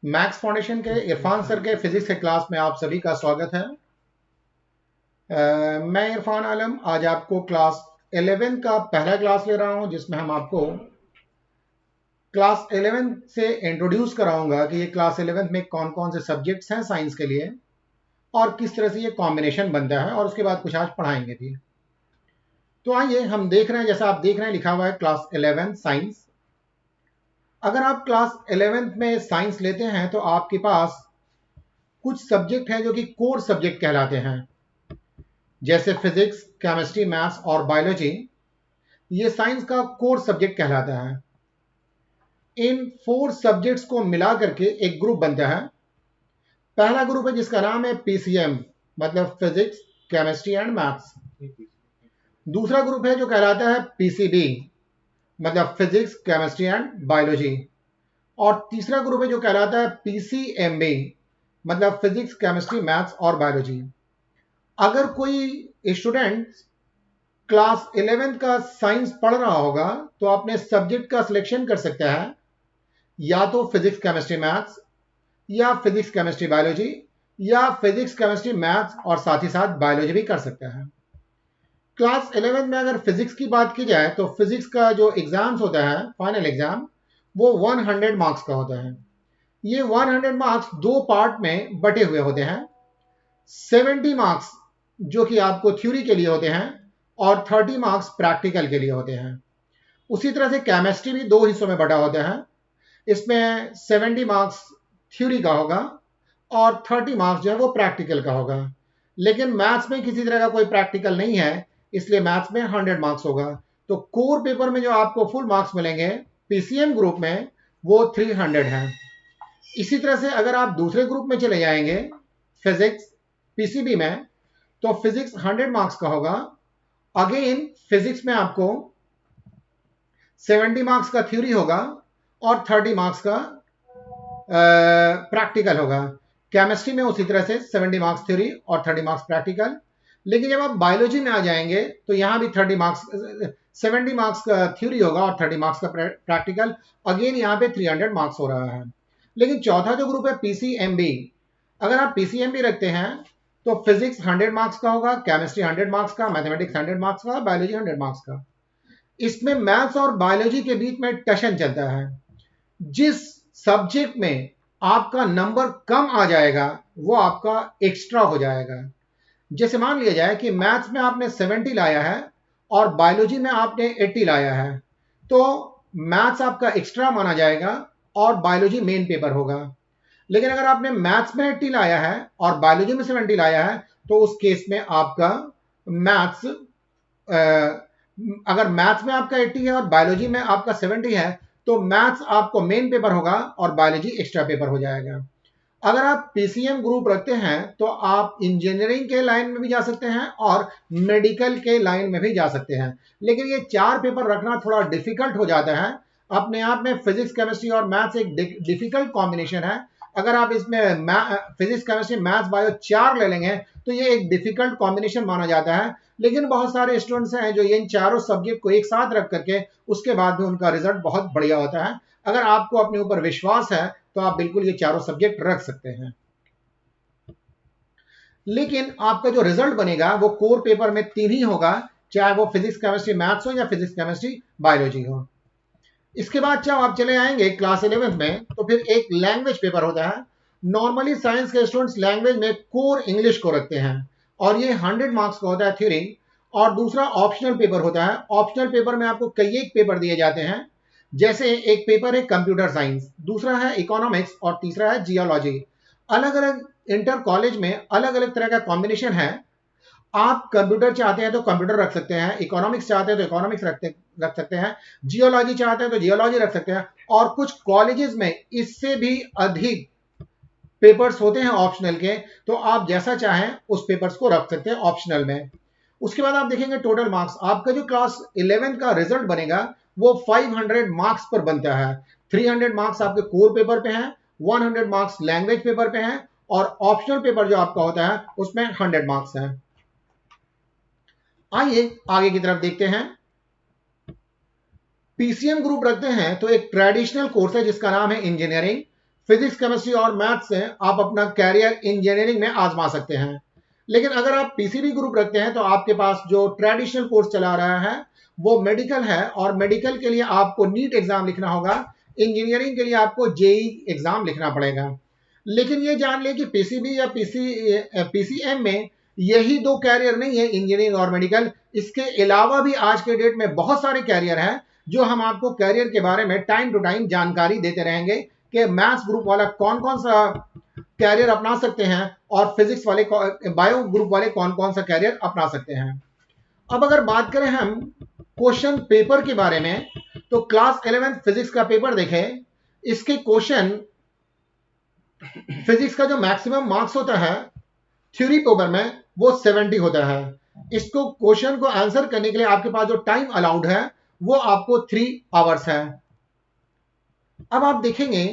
Maths foundation के Irfan sir के physics के क्लास में आप सभी का स्वागत है। मैं इरफान आलम आज आपको क्लास 11 का पहला क्लास ले रहा हूं, जिसमें हम आपको क्लास 11 से इंट्रोड्यूस कराऊंगा कि ये क्लास 11 में कौन कौन से सब्जेक्ट्स हैं साइंस के लिए और किस तरह से ये कॉम्बिनेशन बनता है, और उसके बाद कुछ आज पढ़ाएंगे भी। तो आइए हम देख रहे हैं, जैसा आप देख रहे हैं लिखा हुआ है क्लास 11 साइंस। अगर आप क्लास 11 में साइंस लेते हैं तो आपके पास कुछ सब्जेक्ट हैं जो कि कोर सब्जेक्ट कहलाते हैं, जैसे फिजिक्स, केमिस्ट्री, मैथ्स और बायोलॉजी। ये साइंस का कोर सब्जेक्ट कहलाता है। इन 4 सब्जेक्ट्स को मिला करके एक ग्रुप बनता है। पहला ग्रुप है जिसका नाम है पीसीएम, मतलब फिजिक्स, केमिस्ट्री एंड मैथ्स। दूसरा ग्रुप है जो कहलाता है पीसीबी, मतलब फिजिक्स, केमिस्ट्री एंड बायोलॉजी। और तीसरा ग्रुप है जो कहलाता है पीसीएमबी, मतलब फिजिक्स, केमिस्ट्री, मैथ्स और बायोलॉजी। अगर कोई स्टूडेंट क्लास 11 का साइंस पढ़ रहा होगा तो अपने सब्जेक्ट का सिलेक्शन कर सकता है, या तो फिजिक्स, केमिस्ट्री, मैथ्स, या फिजिक्स, केमिस्ट्री, बायोलॉजी, या फिजिक्स, केमिस्ट्री, मैथ्स और साथ ही साथ बायोलॉजी भी कर सकता है। क्लास 11 में अगर फिजिक्स की बात की जाए तो फिजिक्स का जो एग्जाम्स होता है, फाइनल एग्जाम, वो 100 मार्क्स का होता है। ये 100 मार्क्स दो पार्ट में बटे हुए होते हैं। 70 मार्क्स जो कि आपको थ्योरी के लिए होते हैं और 30 मार्क्स प्रैक्टिकल के लिए होते हैं। उसी तरह से केमिस्ट्री भी दो हिस्सों में बटा होता है। इसमें 70 मार्क्स थ्योरी का होगा और 30 मार्क्स जो है वो प्रैक्टिकल का होगा। लेकिन मैथ्स में किसी तरह का कोई प्रैक्टिकल नहीं है, इसलिए मैथ्स में 100 मार्क्स होगा। तो कोर पेपर में जो आपको फुल मार्क्स मिलेंगे पीसीएम ग्रुप में, वो 300 है। इसी तरह से अगर आप दूसरे ग्रुप में चले जाएंगे, फिजिक्स पीसीबी में, तो फिजिक्स 100 मार्क्स का होगा। अगेन फिजिक्स में आपको 70 मार्क्स का थ्योरी होगा और 30 मार्क्स का प्रैक्टिकल होगा। केमिस्ट्री में उसी तरह से 70 मार्क्स थ्योरी और 30 मार्क्स प्रैक्टिकल। लेकिन जब आप बायोलॉजी में आ जाएंगे तो यहां भी 30 मार्क्स 70 मार्क्स का थ्योरी होगा और 30 मार्क्स का प्रैक्टिकल। अगेन यहां पे 300 मार्क्स हो रहा है। लेकिन चौथा जो ग्रुप है पीसीएमबी, अगर आप पीसीएमबी रखते हैं तो फिजिक्स 100 मार्क्स का होगा, केमिस्ट्री 100 मार्क्स का, मैथमेटिक्स 100 मार्क्स का, बायोलॉजी 100 मार्क्स का। इसमें मैथ्स और बायोलॉजी के बीच में टशन चलता है। जिस सब्जेक्ट में आपका नंबर कम आ जाएगा वो आपका एक्स्ट्रा हो जाएगा। जैसे मान लिया जाए कि मैथ्स में आपने 70 लाया है और बायोलॉजी में आपने 80 लाया है, तो मैथ्स आपका एक्स्ट्रा माना जाएगा और बायोलॉजी मेन पेपर होगा। लेकिन अगर आपने मैथ्स में 80 लाया है और बायोलॉजी में 70 लाया है, तो उस केस में आपका मैथ्स, अगर मैथ्स में आपका 80 है और बायोलॉजी में आपका 70 है, तो मैथ्स आपको मेन पेपर होगा और बायोलॉजी एक्स्ट्रा पेपर हो जाएगा। अगर आप पीसीएम ग्रुप रखते हैं तो आप इंजीनियरिंग के लाइन में भी जा सकते हैं और मेडिकल के लाइन में भी जा सकते हैं। लेकिन ये 4 पेपर रखना थोड़ा डिफिकल्ट हो जाता है। अपने आप में फिजिक्स, केमिस्ट्री और मैथ्स एक डिफिकल्ट कॉम्बिनेशन है। अगर आप इसमें फिजिक्स, केमिस्ट्री, मैथ्स, बायो 4 ले लेंगे तो ये एक डिफिकल्ट कॉम्बिनेशन माना जाता है। लेकिन बहुत सारे स्टूडेंट्स हैं जो इन चारों सब्जेक्ट को एक साथ रख करके उसके बाद भी उनका रिजल्ट बहुत बढ़िया होता है। अगर आपको अपने ऊपर विश्वास है तो आप बिल्कुल ये चारों सब्जेक्ट रख सकते हैं। लेकिन आपका जो रिजल्ट बनेगा वो कोर पेपर में 3 ही होगा, चाहे वो फिजिक्स, केमिस्ट्री, मैथ्स हो या फिजिक्स, केमिस्ट्री, बायोलॉजी हो। इसके बाद जब आप चले आएंगे क्लास 11 में तो फिर एक लैंग्वेज पेपर होता है। नॉर्मली साइंस के स्टूडेंट्स लैंग्वेज में कोर इंग्लिश को रखते हैं और ये 100 मार्क्स का होता है थ्योरी। और दूसरा ऑप्शनल पेपर होता है। ऑप्शनल पेपर में आपको कई एक पेपर दिए जाते हैं, जैसे एक पेपर है कंप्यूटर साइंस, दूसरा है इकोनॉमिक्स और तीसरा है जियोलॉजी। अलग अलग इंटर कॉलेज में अलग अलग तरह का कॉम्बिनेशन है। आप कंप्यूटर चाहते हैं तो कंप्यूटर रख सकते हैं, इकोनॉमिक्स चाहते हैं तो इकोनॉमिक्स रख सकते हैं, जियोलॉजी चाहते हैं तो जियोलॉजी रख सकते हैं। और कुछ कॉलेजेस में इससे भी अधिक पेपर्स होते हैं ऑप्शनल के, तो आप जैसा चाहें उस पेपर्स को रख सकते हैं ऑप्शनल में। उसके बाद आप देखेंगे टोटल मार्क्स। आपका जो क्लास 11 का रिजल्ट बनेगा वो 500 मार्क्स पर बनता है। 300 मार्क्स आपके कोर पेपर पे हैं, 100 मार्क्स लैंग्वेज पेपर पे हैं और ऑप्शनल पेपर जो आपका होता है उसमें 100 मार्क्स हैं। आइए आगे की तरफ देखते हैं। पीसीएम ग्रुप रखते हैं तो एक ट्रेडिशनल कोर्स है जिसका नाम है इंजीनियरिंग, फिजिक्स, केमिस्ट्री और मैथ्स से आप अपना कैरियर इंजीनियरिंग में आजमा सकते हैं। लेकिन अगर आप पीसीबी ग्रुप रखते हैं तो आपके पास जो ट्रेडिशनल कोर्स चला रहा है वो मेडिकल है, और मेडिकल के लिए आपको नीट एग्जाम लिखना होगा, इंजीनियरिंग के लिए आपको जेई एग्जाम लिखना पड़ेगा। लेकिन ये जान लें कि पीसीबी या पीसीएम में यही दो कैरियर नहीं है, इंजीनियरिंग और मेडिकल। इसके अलावा भी आज के डेट में बहुत सारे कैरियर हैं जो हम आपको कैरियर के बारे में टाइम टू टाइम जानकारी देते रहेंगे कि मैथ्स ग्रुप वाला कौन कौन सा कैरियर अपना सकते हैं और फिजिक्स वाले, बायो ग्रुप वाले कौन कौन सा कैरियर अपना सकते हैं। अब अगर बात करें हम क्वेश्चन पेपर के बारे में, तो क्लास 11 फिजिक्स का पेपर देखें। इसके क्वेश्चन, फिजिक्स का जो मैक्सिमम मार्क्स होता है थ्योरी पेपर में वो 70 होता है। इसको क्वेश्चन को आंसर करने के लिए आपके पास जो टाइम अलाउड है वो आपको 3 आवर्स है। अब आप देखेंगे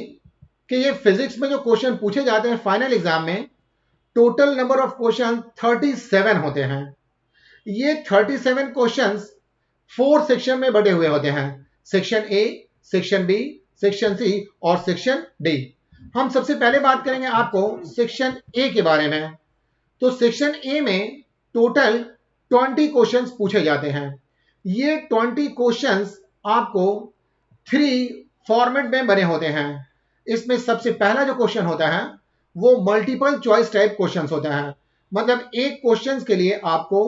कि ये फिजिक्स में जो क्वेश्चन पूछे जाते हैं फाइनल एग्जाम में, टोटल नंबर ऑफ क्वेश्चन 37 होते हैं। ये 37 क्वेश्चंस 4 सेक्शन में बटे हुए होते हैं, section A, section B, section C और सेक्शन डी। हम सबसे पहले बात करेंगे आपको सेक्शन ए के बारे में। तो सेक्शन ए में टोटल 20 क्वेश्चंस पूछे जाते हैं। ये 20 क्वेश्चंस आपको 3 फॉर्मेट में बने होते हैं। इसमें सबसे पहला जो क्वेश्चन होता है वो मल्टीपल चॉइस टाइप क्वेश्चंस होता है। मतलब एक क्वेश्चन के लिए आपको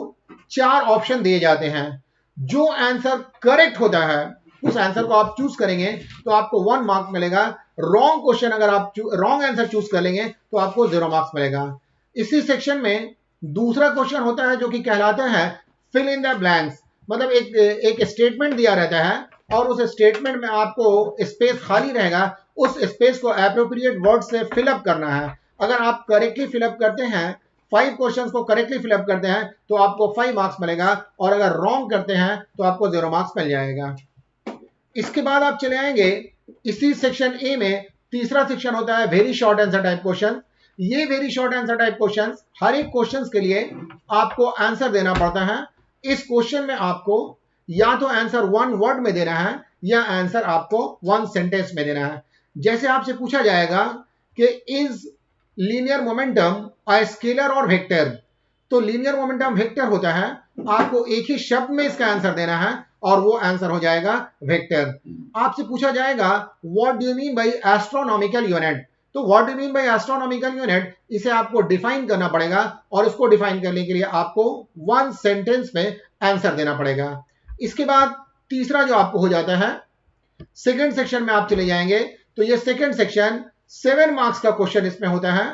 4 ऑप्शन दिए जाते हैं। जो आंसर करेक्ट होता है उस आंसर को आप चूज करेंगे तो आपको 1 मार्क मिलेगा। रॉन्ग क्वेश्चन अगर आप रॉन्ग आंसर चूज कर लेंगे तो आपको 0 मार्क्स मिलेगा। इसी सेक्शन में दूसरा क्वेश्चन होता है जो कि कहलाता है फिल इन द ब्लैंक्स। मतलब एक स्टेटमेंट दिया रहता है और उस स्टेटमेंट में आपको स्पेस खाली रहेगा, उस स्पेस को एप्रोप्रिएट वर्ड से फिलअप करना है। अगर आप करेक्टली फिलअप करते हैं, 5 क्वेश्चंस को करेक्टली फिलअप करते हैं तो आपको 5 मार्क्स मिलेगा, और अगर रॉन्ग करते हैं तो आपको 0 मार्क्स मिल जाएगा। इसके बाद आप चले आएंगे इसी सेक्शन ए में, तीसरा सेक्शन होता है very short answer type question. ये very short answer type question, हर एक क्वेश्चन के लिए आपको आंसर देना पड़ता है। इस क्वेश्चन में आपको या तो आंसर 1 वर्ड में देना है या आंसर आपको 1 सेंटेंस में देना है। जैसे आपसे पूछा जाएगा कि is linear momentum a scalar और वेक्टर, तो लीनियर मोमेंटम वेक्टर होता है, आपको एक ही शब्द में इसका आंसर देना है और वो आंसर हो जाएगा वेक्टर। आपसे पूछा जाएगा what do you mean by astronomical unit, तो what do you mean by astronomical unit, इसे आपको डिफाइन करना पड़ेगा और उसको डिफाइन करने के लिए आपको 1 सेंटेंस में आंसर देना पड़ेगा। इसके बाद तीसरा जो आपको हो जाता है, सेकंड सेक्शन में आप चले जाएंगे। तो ये सेकंड सेक्शन 7 मार्क्स का क्वेश्चन इसमें होता है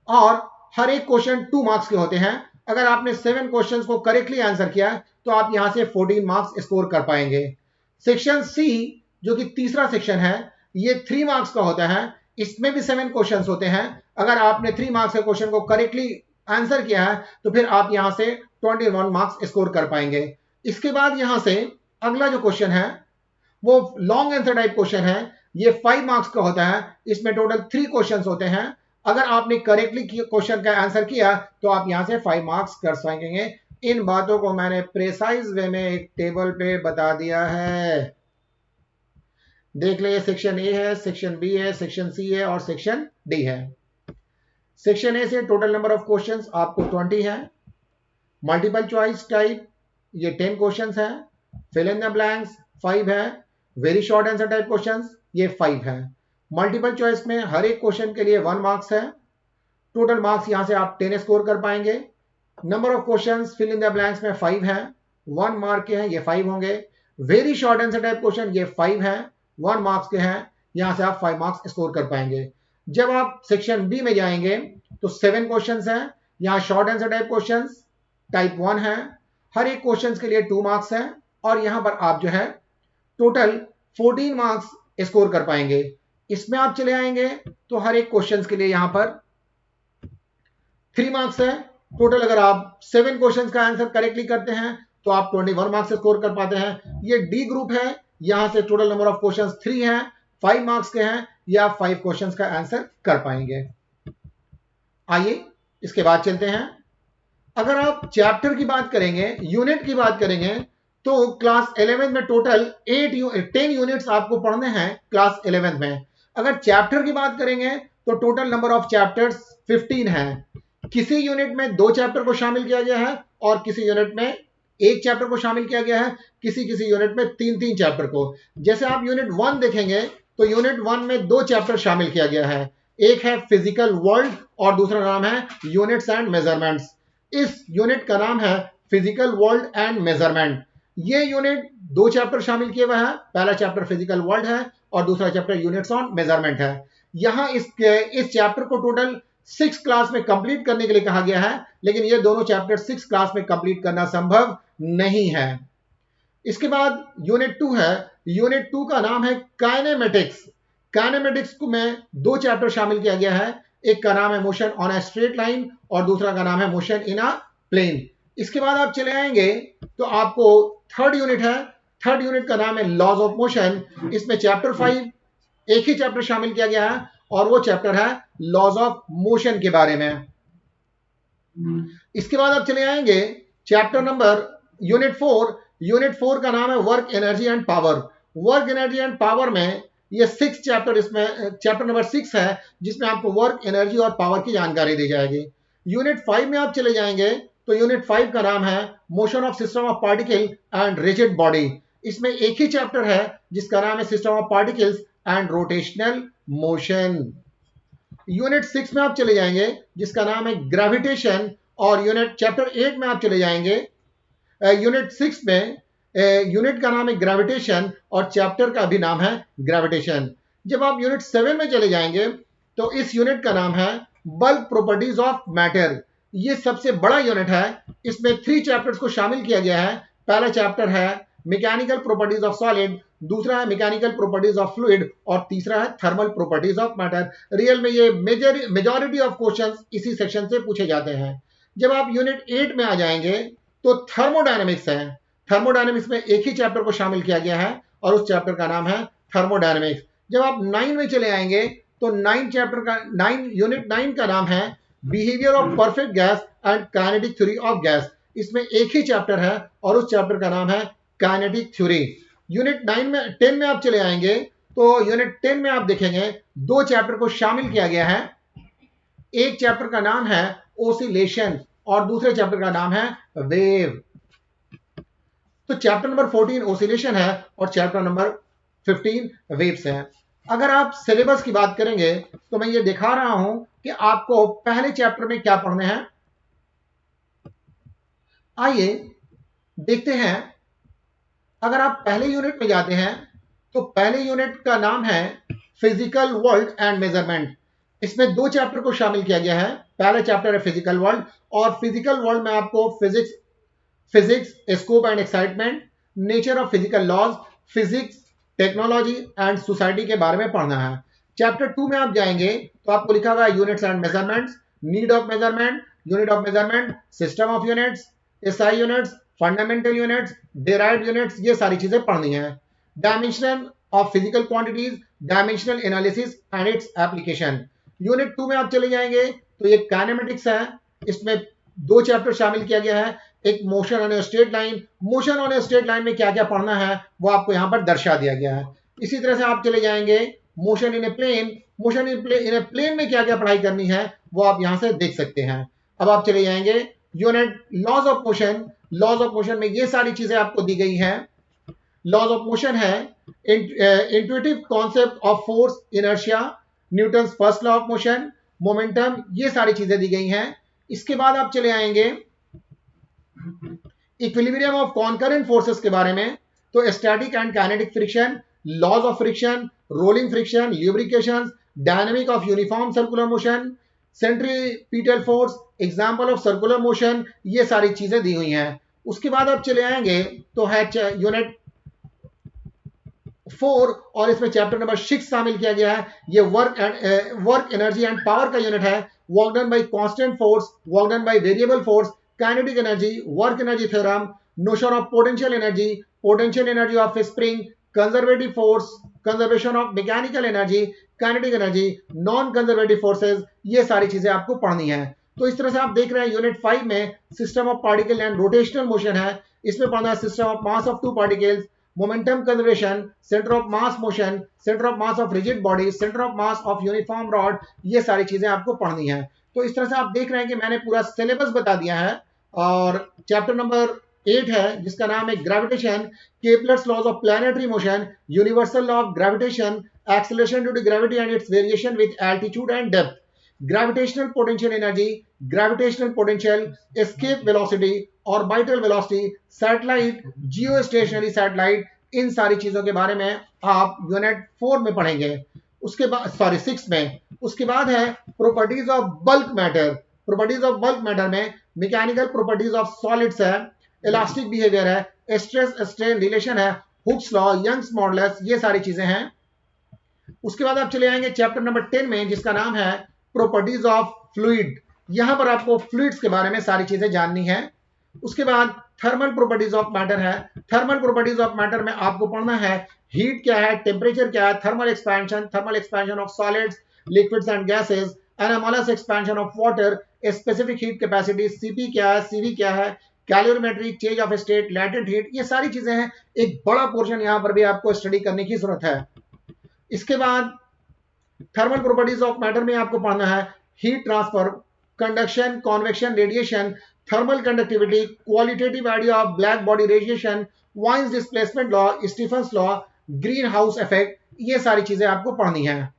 और हर एक क्वेश्चन 2 मार्क्स के होते हैं। अगर आपने 7 क्वेश्चंस को करेक्टली आंसर किया तो आप यहां से 14 मार्क्स स्कोर कर पाएंगे। सेक्शन सी जो कि तीसरा सेक्शन है, ये 3 मार्क्स का होता है। इसमें भी 7 क्वेश्चंस होते हैं। अगर आपने 3 मार्क्स के क्वेश्चन को करेक्टली आंसर किया है तो फिर आप यहां से 21 मार्क्स स्कोर कर पाएंगे। इसके बाद यहां से अगला जो क्वेश्चन है वो लॉन्ग आंसर टाइप क्वेश्चन है। ये 5 मार्क्स का होता है। इसमें टोटल 3 क्वेश्चंस होते हैं। अगर आपने करेक्टली क्वेश्चन का आंसर किया तो आप यहां से 5 मार्क्स कर सकेंगे। इन बातों को मैंने प्रेसाइज वे में एक टेबल पे बता दिया है। देख लीजिए, सेक्शन ए है, सेक्शन बी है, सेक्शन सी है और सेक्शन डी है। सेक्शन ए से टोटल नंबर ऑफ क्वेश्चंस आपको 20 है। मल्टीपल चॉइस टाइप ये 10 क्वेश्चंस है। फिल इन द ब्लैंक्स 5 है। Very short answer type questions ये 5 है। मल्टीपल चॉइस में हर एक क्वेश्चन के लिए 1 मार्क्स है। टोटल मार्क्स यहां से आप 10 स्कोर कर पाएंगे। Number of questions fill in the blanks में 5 है, 1 मार्क के हैं, ये 5 होंगे। Very short answer type question ये 5 है, 1 मार्क्स के हैं, यहां से आप 5 मार्क्स स्कोर कर पाएंगे। जब आप सेक्शन बी में जाएंगे तो 7 क्वेश्चंस हैं। यहां short answer type questions type 1 है, हर एक क्वेश्चन के लिए 2 मार्क्स है और यहां पर आप जो है टोटल 14 मार्क्स स्कोर कर पाएंगे। इसमें आप चले आएंगे तो हर एक क्वेश्चन के लिए यहां पर 3 मार्क्स है। टोटल अगर आप 7 क्वेश्चन का आंसर करेक्टली करते हैं तो आप 21 मार्क्स स्कोर कर पाते हैं। ये डी ग्रुप है, यहां से टोटल नंबर ऑफ क्वेश्चन 3 है, 5 मार्क्स के हैं, या 5 क्वेश्चन का आंसर कर पाएंगे। आइए इसके बाद चलते हैं। अगर आप चैप्टर की बात करेंगे, यूनिट की बात करेंगे, तो क्लास 11 में टोटल 10 यूनिट्स आपको पढ़ने हैं क्लास 11 में। अगर चैप्टर की बात करेंगे तो टोटल नंबर ऑफ चैप्टर्स 15 है। किसी यूनिट में 2 चैप्टर को शामिल किया गया है और किसी यूनिट में 1 चैप्टर को शामिल किया गया है, किसी किसी यूनिट में 3-3 चैप्टर को। जैसे आप यूनिट 1 देखेंगे तो यूनिट 1 में 2 चैप्टर शामिल किया गया है, एक है फिजिकल वर्ल्ड और दूसरा नाम है यूनिट्स एंड मेजरमेंट्स। इस यूनिट का नाम है फिजिकल वर्ल्ड एंड मेजरमेंट। ये यूनिट 2 चैप्टर शामिल किए हुए हैं, पहला चैप्टर फिजिकल वर्ल्ड है और दूसरा चैप्टर यूनिट्स ऑन मेजरमेंट है। यहां इस चैप्टर को टोटल 6 क्लास में कंप्लीट करने के लिए कहा गया है, लेकिन ये दोनों चैप्टर 6 क्लास में कंप्लीट करना संभव नहीं है। इसके बाद यूनिट 2 है। यूनिट 2 का नाम है काइनेमेटिक्स। काइनेमेटिक्स में 2 चैप्टर शामिल किया गया है, एक का नाम है motion on a straight line और दूसरा का नाम है मोशन इन अ प्लेन। इसके बाद आप चले आएंगे तो आपको थर्ड यूनिट है। थर्ड यूनिट का नाम है लॉज ऑफ मोशन। इसमें चैप्टर 5 एक ही चैप्टर शामिल किया गया है और वो चैप्टर है लॉज ऑफ मोशन के बारे में। इसके बाद आप चले आएंगे चैप्टर नंबर यूनिट 4। यूनिट 4 का नाम है work energy and power. Work energy and power में ये 6 चैप्टर, इसमें चैप्टर नंबर 6 है जिसमें आपको वर्क एनर्जी और पावर की जानकारी दी जाएगी। यूनिट 5 में आप चले जाएंगे तो यूनिट 5 का नाम है motion of system of particle and rigid body. इसमें एक ही चैप्टर है जिसका नाम है system of particles and rotational motion. Unit 6 में आप चले जाएंगे जिसका नाम है ग्रेविटेशन और यूनिट चैप्टर 8 में आप चले जाएंगे। यूनिट 6 में यूनिट का नाम है ग्रेविटेशन और चैप्टर का भी नाम है ग्रेविटेशन। जब आप यूनिट 7 में चले जाएंगे तो इस यूनिट का नाम है बल्क प्रॉपर्टीज ऑफ मैटर। ये सबसे बड़ा यूनिट है। इसमें 3 चैप्टर्स को शामिल किया गया है। पहला चैप्टर है मैकेनिकल प्रॉपर्टीज ऑफ सॉलिड, दूसरा है मैकेनिकल प्रॉपर्टीज ऑफ फ्लूइड और तीसरा है thermal properties of matter. Real में ये मेजॉरिटी ऑफ क्वेश्चंस इसी सेक्शन से पूछे जाते हैं। जब आप यूनिट 8 में आ जाएंगे तो थर्मोडायनेमिक्स है। थर्मोडायनेमिक्स में एक ही चैप्टर को शामिल किया गया है और उस चैप्टर का नाम है थर्मोडायनेमिक्स। जब आप 9 में चले आएंगे तो 9 यूनिट 9 का नाम है behaviour of perfect gas and kinetic theory of gas. इसमें एक ही चैप्टर है और उस चैप्टर का नाम है काइनेटिक थ्योरी। यूनिट 10 में आप चले आएंगे तो यूनिट 10 में आप देखेंगे 2 चैप्टर को शामिल किया गया है। एक चैप्टर का नाम है ओसिलेशन और दूसरे चैप्टर का नाम है वेव। तो चैप्टर नंबर 14 ओसिलेशन है और चैप्टर नंबर 15 वेव्स है। अगर आप सिलेबस की बात करेंगे तो मैं ये दिखा रहा हूं कि आपको पहले चैप्टर में क्या पढ़ने हैं। आइए देखते हैं। अगर आप पहले यूनिट में जाते हैं तो पहले यूनिट का नाम है फिजिकल वर्ल्ड एंड मेजरमेंट। इसमें 2 चैप्टर को शामिल किया गया है। पहला चैप्टर है फिजिकल वर्ल्ड और फिजिकल वर्ल्ड में आपको physics, scope and excitement, nature of physical laws, physics, technology and society के बारे में पढ़ना है। चैप्टर 2 में आप जाएंगे तो आपको लिखा हुआ है units and measurements, need of measurement, unit of measurement, system of units, SI units, fundamental units, derived units, ये सारी चीजें पढ़नी है। Dimension of physical quantities, dimensional analysis and its application. Unit 2 में आप चले जाएंगे तो ये काइनेमेटिक्स है। इसमें 2 चैप्टर शामिल किया गया है, एक motion on a straight line. Motion on a straight line में क्या क्या पढ़ना है वो आपको यहां पर दर्शा दिया गया है। इसी तरह से आप चले जाएंगे motion in a plane. Motion in a plane में क्या क्या पढ़ाई करनी है वो आप यहां से देख सकते हैं। अब आप चले जाएंगे unit laws of motion. Laws of motion में ये सारी चीजें आपको दी गई हैं। लॉज ऑफ मोशन है intuitive concept of force, inertia, Newton's first law of motion, momentum, ये सारी चीजें दी गई हैं। इसके बाद आप चले आएंगे इक्विलिब्रियम ऑफ कॉन्करेंट फोर्सेस के बारे में। तो static and kinetic friction, laws of friction, rolling friction, lubrication, dynamic of uniform circular motion, centripetal force, example of circular motion, ये सारी चीजें दी हुई हैं। उसके बाद आप चले आएंगे तो है यूनिट 4 और इसमें चैप्टर नंबर 6 शामिल किया गया है। ये वर्क एनर्जी एंड पावर का यूनिट है। Work done by constant force, work done by variable force, kinetic energy, work energy theorem, notion of potential energy of spring, conservative force, conservation of mechanical energy, kinetic energy, non conservative forces, ये सारी चीजें आपको पढ़नी है। तो इस तरह से आप देख रहे हैं यूनिट 5 में system of particle and rotational motion है। इसमें पढ़ना है system of mass of 2 particles, momentum conservation, centre of mass motion, centre of mass of rigid body, centre of mass of uniform rod, ये सारी चीजें आपको पढ़नी है। तो इस तरह से आप देख रहे हैं कि मैंने पूरा सिलेबस बता दिया है। और चैप्टर नंबर 8 है जिसका नाम है gravitation, Kepler's laws of planetary motion, universal law of gravitation, acceleration due to gravity and its variation with altitude and depth, gravitational potential energy, gravitational potential, escape velocity, orbital velocity, satellite, geostationary satellite, इन सारी चीजों के बारे में आप unit 4 में पढ़ेंगे। उसके बाद 6 में। उसके बाद है properties of bulk matter. Properties of bulk matter में मैकेनिकल प्रॉपर्टीज ऑफ सॉलिड्स है, इलास्टिक बिहेवियर है, स्ट्रेस स्ट्रेन रिलेशन है, हुक्स लॉ, यंग्स मॉडुलस, ये सारी चीजें हैं। उसके बाद आप चले आएंगे चैप्टर नंबर 10 में जिसका नाम है प्रॉपर्टीज ऑफ फ्लूइड। यहां पर आपको फ्लूइड्स के बारे में सारी चीजें जाननी है। उसके बाद थर्मल प्रॉपर्टीज ऑफ मैटर है। थर्मल प्रॉपर्टीज ऑफ मैटर में आपको पढ़ना है हीट क्या है, टेम्परेचर क्या है, thermal expansion of solids, liquids and gases, anomalous expansion of water, specific heat capacity, CP क्या है, सीवी क्या है, calorimetry, change of state, latent heat, ये सारी चीजें हैं। एक बड़ा पोर्शन यहां पर भी आपको स्टडी करने की जरूरत है। इसके बाद थर्मल प्रॉपर्टीज ऑफ मैटर में आपको पढ़ना है heat transfer, conduction, convection, radiation, thermal conductivity, qualitative idea of black body radiation, Wien's displacement law, Stefan's law, greenhouse effect, ये सारी चीजें आपको पढ़नी है।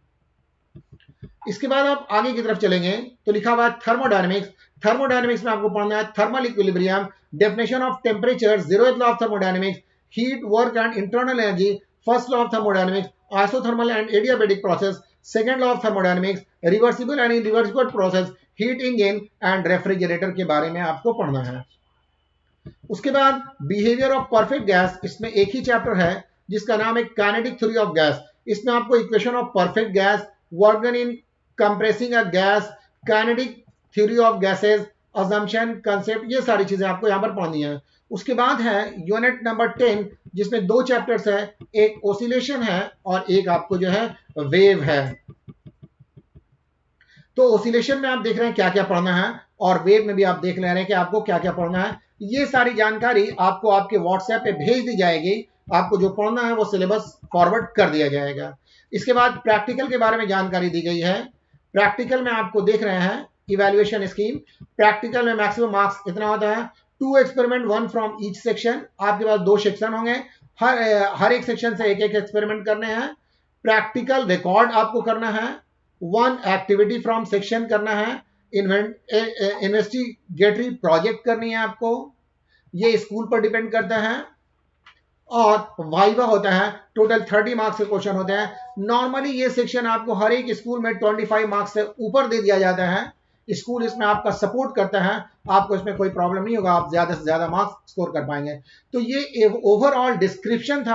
इसके बाद आप आगे की तरफ चलेंगे तो लिखा हुआ है थर्मोडायनेमिक्स। थर्मोडायनेमिक्स में आपको पढ़ना है thermal equilibrium, definition of temperature, zeroth law of thermodynamics, heat, work and internal energy, first law of thermodynamics, isothermal and adiabatic process, second law of thermodynamics, reversible and irreversible process, heat engine and refrigerator के बारे में आपको पढ़ना है। उसके बाद behaviour of perfect gas, इसमें एक ही चैप्टर है जिसका नाम है काइनेटिक थ्योरी ऑफ गैस। इसमें आपको equation of perfect gas, work done in compressing a gas, kinetic theory of gases, assumption, concept, ये सारी चीजें आपको यहां पर पढ़नी है। उसके बाद है यूनिट नंबर 10 जिसमें 2 चैप्टर्स है, एक ओसिलेशन है और एक आपको जो है वेव है। तो ओसिलेशन में आप देख रहे हैं क्या क्या पढ़ना है और वेव में भी आप देख ले रहे हैं कि आपको क्या क्या पढ़ना है। ये सारी जानकारी आपको आपके व्हाट्सएप पे भेज दी जाएगी। आपको जो पढ़ना है वो सिलेबस फॉरवर्ड कर दिया जाएगा। इसके बाद प्रैक्टिकल के बारे में जानकारी दी गई है। प्रैक्टिकल में आपको देख रहे हैं इवैल्यूएशन स्कीम। प्रैक्टिकल में मैक्सिमम मार्क्स इतना होता है 2 एक्सपेरिमेंट 1 फ्रॉम ईच सेक्शन। आपके पास 2 सेक्शन होंगे, हर एक सेक्शन से एक एक एक्सपेरिमेंट करने हैं। प्रैक्टिकल रिकॉर्ड आपको करना है, 1 एक्टिविटी फ्रॉम सेक्शन करना है, इन्वेस्टिगेटरी प्रोजेक्ट करनी है आपको, ये स्कूल पर डिपेंड करता है। और वाइवा होता है, टोटल 30 मार्क्स के क्वेश्चन होते हैं। नॉर्मली ये सेक्शन आपको हर एक स्कूल में 25 मार्क्स से ऊपर दे दिया जाता है। स्कूल इसमें आपका सपोर्ट करता है, आपको इसमें कोई प्रॉब्लम नहीं होगा, आप ज्यादा से ज्यादा मार्क्स स्कोर कर पाएंगे। तो ये ओवरऑल डिस्क्रिप्शन था